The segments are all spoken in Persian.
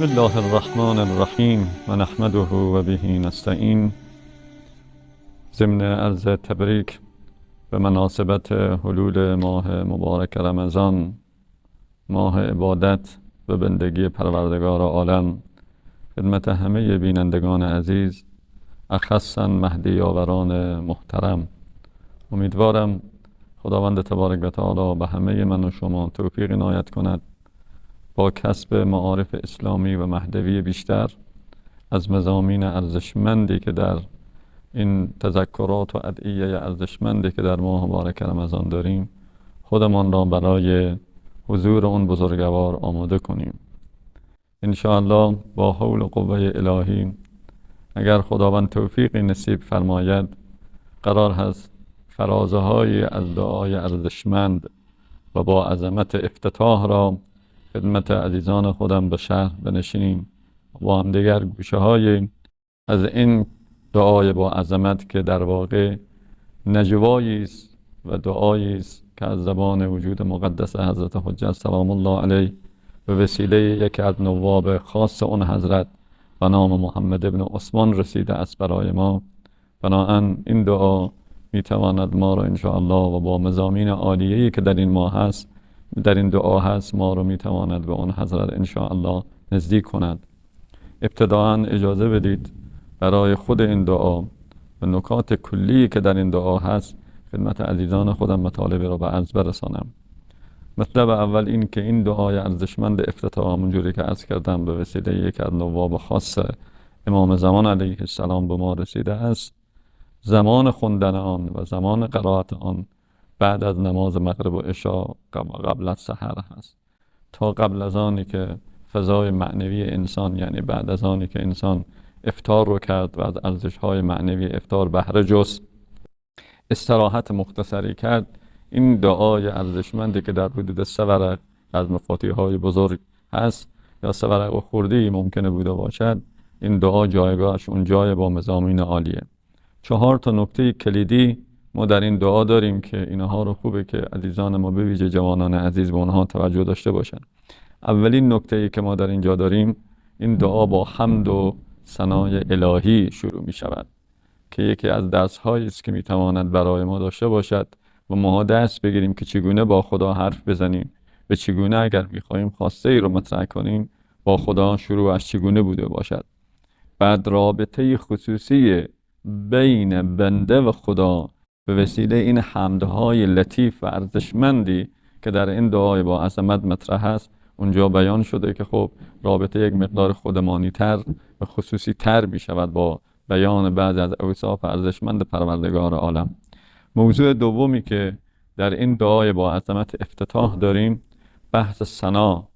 بسم الله الرحمن الرحیم و نحمده و به نستعین. ضمن عرض تبریک به مناسبت حلول ماه مبارک رمضان، ماه عبادت و بندگی پروردگار عالم، خدمت همه بینندگان عزیز، اخصاً مهدی آوران محترم. امیدوارم خداوند تبارک و تعالی به همه من و شما توفیق عنایت کند با کسب معارف اسلامی و مهدوی بیشتر از مضامین ارزشمندی که در این تذکرات و ادعیه ارزشمندی که در ماه مبارک رمضان داریم خودمان را برای حضور اون بزرگوار آماده کنیم. انشاءالله با حول و قوه الهی اگر خداوند توفیقی نصیب فرماید قرار هست فرازه های از دعای ارزشمند و با عظمت افتتاح را خدمت عزیزان خودم به شهر بنشینیم با هم دیگر گوشه های از این دعای با عظمت که در واقع نجوایی است و دعایی است که از زبان وجود مقدس حضرت حجت سلام الله علیه به وسیله یکی از نواب خاص اون حضرت و نام محمد ابن عثمان رسیده است برای ما. بنابراین این دعا میتواند ما را انشاءالله و با مضامین عالیه‌ای که در این ماه هست، در این دعا هست، ما رو میتواند به اون حضرت انشاءالله نزدیک کند. ابتداءً اجازه بدید برای خود این دعا و نکات کلی که در این دعا هست خدمت عزیزان خودم مطالب را به عرض برسانم. مطلب اول این که این دعای ارزشمند افتتاح همونجوری که عرض کردم به وسیله یک از نواب خاص امام زمان علیه السلام به ما رسیده است. زمان خوندن آن و زمان قرائت آن بعد از نماز مغرب و عشا قبل از سحر هست، تا قبل از آنی که فضای معنوی انسان، یعنی بعد از آنی که انسان افطار رو کرد و از ارزش‌های معنوی افطار بهره جست استراحت مختصری کرد، این دعای ارزشمندی که در حدود 3 ورق از مفاتیح‌های بزرگ هست یا 3 ورق و خورده‌ای ممکنه بوده باشد، این دعا جایگاهش اون جای با مضامین عالیه. 4 تا نکته کلیدی ما در این دعا داریم که اینها رو خوبه که عزیزان ما به ویژه جوانان عزیز به اونها توجه داشته باشن. اولین نکته‌ای که ما در اینجا داریم، این دعا با حمد و ثنای الهی شروع می شود که یکی از درس‌هایی است که میتواند برای ما داشته باشد و ما دست بگیریم که چگونه با خدا حرف بزنیم و چگونه اگر می‌خواهیم خواسته ای رو مطرح کنیم با خدا شروعش چگونه بوده باشد. بعد رابطه خصوصی بین بنده و خدا به وسیله این حمدهای لطیف و ارزشمندی که در این دعای با عظمت مطرح است اونجا بیان شده که خب رابطه یک مقدار خودمانی تر و خصوصی تر می شود با بیان بعض از اوصاف ارزشمند پروردگار عالم. موضوع دومی که در این دعای با عظمت افتتاح داریم بحث ثنا،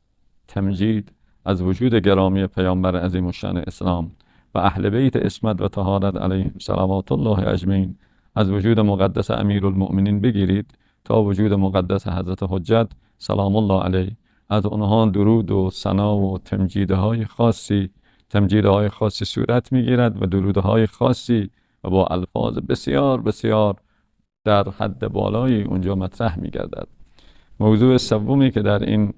تمجید از وجود گرامی پیامبر عظیم الشأن اسلام و اهل بیت عصمت و طهارت علیهم صلوات الله اجمعین، از وجود مقدس امیرالمؤمنین بگیرید تا وجود مقدس حضرت حجت سلام الله علیه، از اونها درود و ثنا و تمجیدهای خاصی صورت میگیرد و درودهای خاصی و با الفاظ بسیار بسیار در حد بالایی اونجا مطرح میگردد. موضوع سومی که در این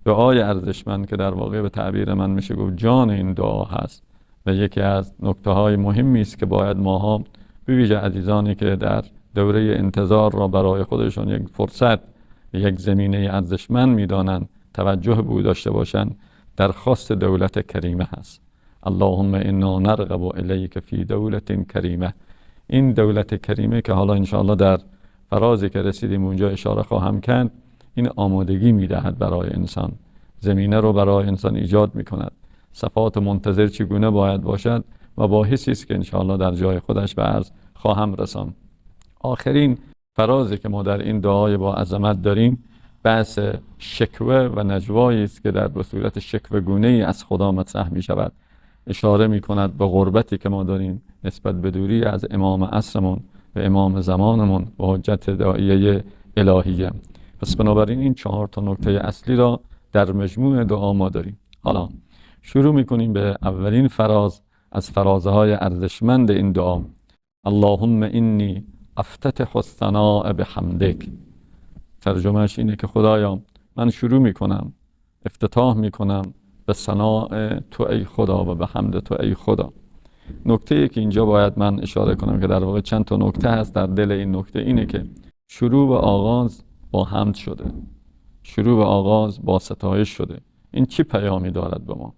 دعای ارزشمند که در واقع به تعبیر من میشه گفت جان این دعا هست و یکی از نکته‌های مهمی است که باید ماها به ویژه عزیزانی که در دوره انتظار را برای خودشون یک فرصت، یک زمینه ارزشمند میدانند توجه به او داشته باشند، درخواست دولت کریمه هست. اللهم انا نرغب الیک فی دولت کریمه. این دولت کریمه که حالا انشاءالله در فرازی که رسیدیم اونجا اشاره خواهم کرد، این آمادگی میدهد برای انسان، زمینه رو برای انسان ایجاد میکند، صفات منتظر چگونه باید باشد و باحثی است که انشاءالله در جای خودش به عرض خواهم رسان. آخرین فرازی که ما در این دعای با عظمت داریم بحث شکوه و نجوایی است که در صورت شکوه گونه‌ای از خدا مطرح می شود. اشاره می کند به غربتی که ما داریم نسبت به دوری از امام عصرمون و امام زمانمون و حجت داعیه الهیه. پس بنابراین این 4 تا نکته اصلی را در مجموع دعا ما داریم. حالا شروع می کنیم به اولین فراز از فرازهای ارزشمند این دعا. اللهم انی افتتح الثناء بحمدک. ترجمهش اینه که خدایا من شروع میکنم، افتتاح میکنم به ثناء تو ای خدا و به حمد تو ای خدا. نکته که اینجا باید من اشاره کنم که در واقع چند تا نکته هست در دل این نکته، اینه که شروع و آغاز با حمد شده، شروع و آغاز با ستایش شده. این چی پیامی دارد به ما؟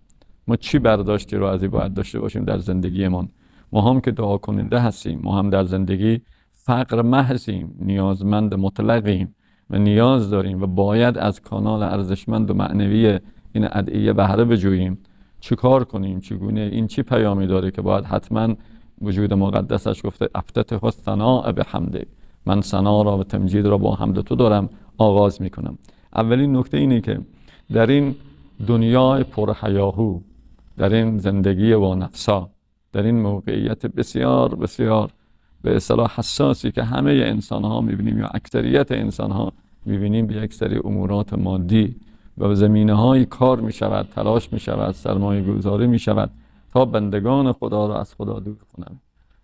ما چی برداشتی رو از این باید داشته باشیم در زندگیمان؟ ما هم که دعا کننده هستیم، ما هم در زندگی فقر محضیم، نیازمند مطلقیم و نیاز داریم و باید از کانال ارزشمند و معنوی این ادعیه بهره بجوییم. چیکار کنیم؟ چگونه؟ این چی پیامی داره که باید حتما وجود مقدسش گفته افتتح الثناء بحمده، من ثنا را و تمجید را با حمد تو دارم آغاز میکنم. اولین نکته اینه که در این دنیای پرهیاهو، در این زندگی با نفسا، در این موقعیت بسیار بسیار به اصطلاح حساسی که همه انسان ها میبینیم یا اکثریت انسان ها میبینیم به یک سری امورات مادی و زمینه های کار میشود، تلاش میشود، سرمایه گذاری میشود تا بندگان خدا را از خدا دور کنند،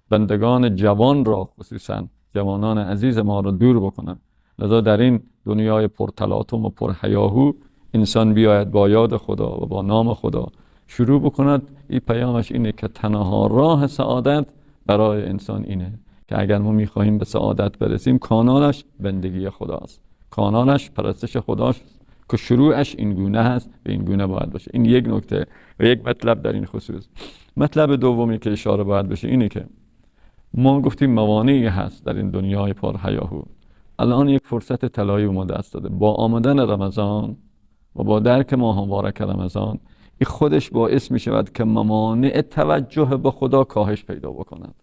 بندگان جوان را، خصوصا جوانان عزیز ما را دور بکنند. لذا در این دنیای پرتلاطم و پرهیاهو انسان بیاید با یاد خدا و با نام خدا شروع بکند. این پیامش اینه که تنها راه سعادت برای انسان اینه که اگر ما میخواهیم به سعادت برسیم، کانالش بندگی خداست، کانالش پرستش خداست که شروعش این گونه هست و این گونه باید باشه. این یک نکته و یک مطلب در این خصوص. مطلب دومی که اشاره باید بشه اینه که ما گفتیم موانعی هست در این دنیای پرهیاهو. الان یک فرصت طلایی به ما دست داده با آمدن رمضان و با درک ماه مبارک رمضان. این خودش باعث می شود که موانع توجه به خدا کاهش پیدا بکند،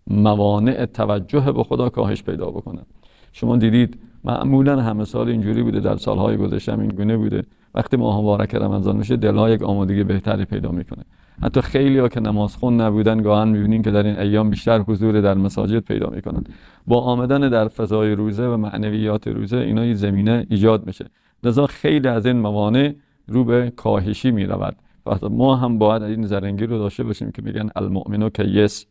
موانع توجه به خدا کاهش پیدا بکند. شما دیدید معمولا همه سال اینجوری بوده، در سالهای گذشته هم این گونه بوده، وقتی ماه مبارک رمضان میشه دلها یک آمادگی بهتری پیدا میکنه. حتی خیلی ها که نمازخوان نبودن گاهن میبینین که در این ایام بیشتر حضور در مساجد پیدا میکنن. با آمدن در فضای روزه و معنویات روزه اینا یه زمینه ایجاد میشه، لذا خیلی از این موانع رو به کاهشی میرود. ما هم باید این زرنگی رو داشته باشیم که میگن المؤمن کیس،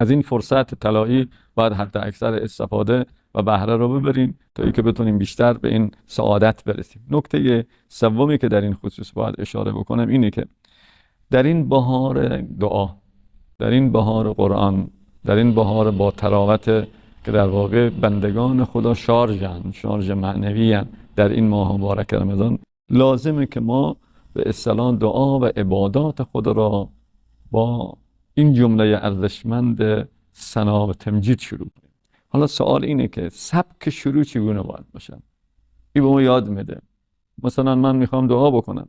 از این فرصت طلایی باید حتی اکثر استفاده و بهره رو ببریم تا اینکه بتونیم بیشتر به این سعادت برسیم. نکته سومی که در این خصوص باید اشاره بکنم اینه که در این بهار دعا، در این بهار قرآن، در این بهار با تراوت که در واقع بندگان خدا شارژ معنوی در این ماه مبارک رمضان، لازمه که ما به اصطلاح دعا و عبادات خود را با این جمله ارزشمند ثنا و تمجید شروع کنیم. حالا سوال اینه که سبک شروع چگونه باید باشه؟ این به ما یاد میده. مثلا من میخوام دعا بکنم،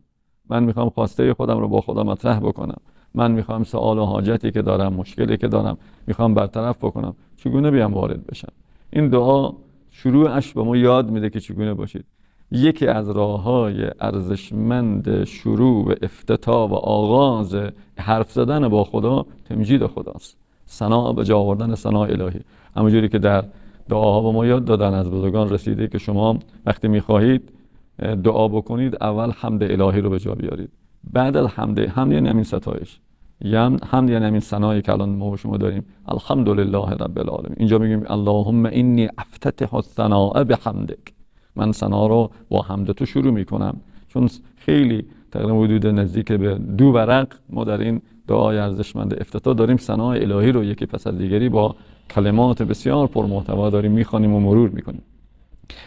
من میخوام خواسته خودم رو با خدا مطرح بکنم، من میخوام سوال و حاجتی که دارم، مشکلی که دارم میخوام برطرف بکنم، چگونه بیام وارد بشم؟ این دعا شروعش به ما یاد میده که چگونه باشید. یکی از راه‌های ارزشمند شروع و افتتاح و آغاز حرف زدن با خدا تمجید خداست، ثنا به جا آوردن ثنا الهی. همونجوری که در دعاها به ما یاد دادن، از بزرگان رسیده که شما وقتی میخواهید دعا بکنید اول حمد الهی رو به جا بیارید، بعد از حمد یعنی همین ستایش، حمد یعنی همین ثنایی که الان ما شما داریم، الحمدلله رب العالمین. اینجا میگیم اللهم انی افتتح الثناء بحمدک، من ثنا رو با حمد تو شروع میکنم. چون خیلی تقریبا حدود نزدیک به 2 ورق ما در این دعای ارزشمند افتتاح داریم ثناء الهی رو یکی پس از دیگری با کلمات بسیار پرمحتوا داریم میخوانیم و مرور میکنیم.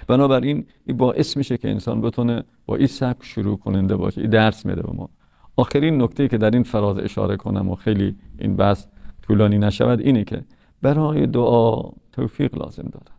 بنابراین این باعث میشه که انسان بتونه با این سبک شروع کننده باشه. این درس میده به ما. آخرین نکته که در این فراز اشاره کنم و خیلی این بحث طولانی نشود اینه که برای دعا توفیق لازم دارد.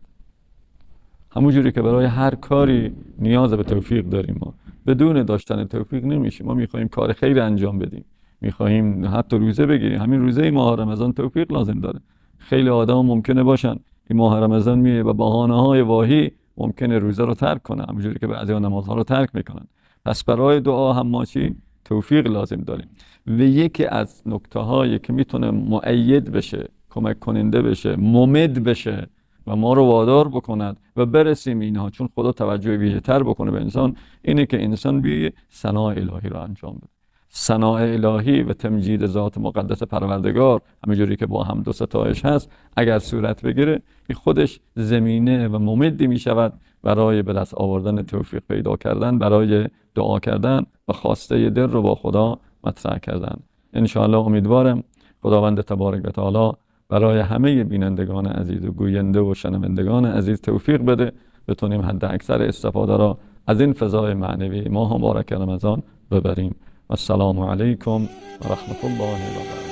همونجوری که برای هر کاری نیاز به توفیق داریم، ما بدون داشتن توفیق نمیشه. ما میخوایم کار خیر انجام بدیم، میخوایم حتی روزه بگیریم، همین روزه ماه رمضان توفیق لازم داره. خیلی آدم ممکنه باشن این ماه رمضان میه و بهانه‌های واهی ممکنه روزه رو ترک کنه، همونجوری که بعضی نمازها رو ترک میکنن. پس برای دعا هم ما چی؟ توفیق لازم داریم. و یکی از نکته‌هایی که میتونه مؤید بشه، کمک کننده بشه، ممد بشه و ما رو وادار بکند و برسیم اینها، چون خدا توجه ویژه‌تر بکنه به انسان، اینه که انسان بیه ثناء الهی رو انجام بده. ثناء الهی و تمجید ذات مقدس پروردگار، همینجوری که با حمد و ستایش هست، اگر صورت بگیره، این خودش زمینه و ممدی می شود برای به دست آوردن توفیق پیدا کردن، برای دعا کردن و خواسته دل رو با خدا مطرح کردن. انشاءالله امیدوارم خداوند تبارک و تعالی برای همه بینندگان عزیز و گوینده و شنوندگان عزیز توفیق بده، بتونیم حد اکثر استفاده را از این فضای معنوی ماه مبارک رمضان ببریم. السلام علیکم و رحمت الله و برکاته.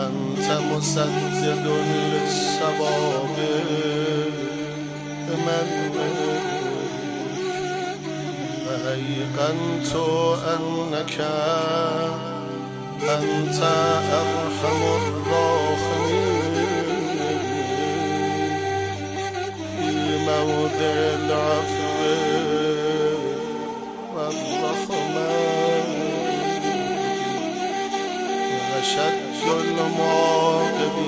أنت مسدد للصواب بمن أيقنت أنك أنت أرحم الراحمين في موضع العفو والرحمة وأشد المعاقبين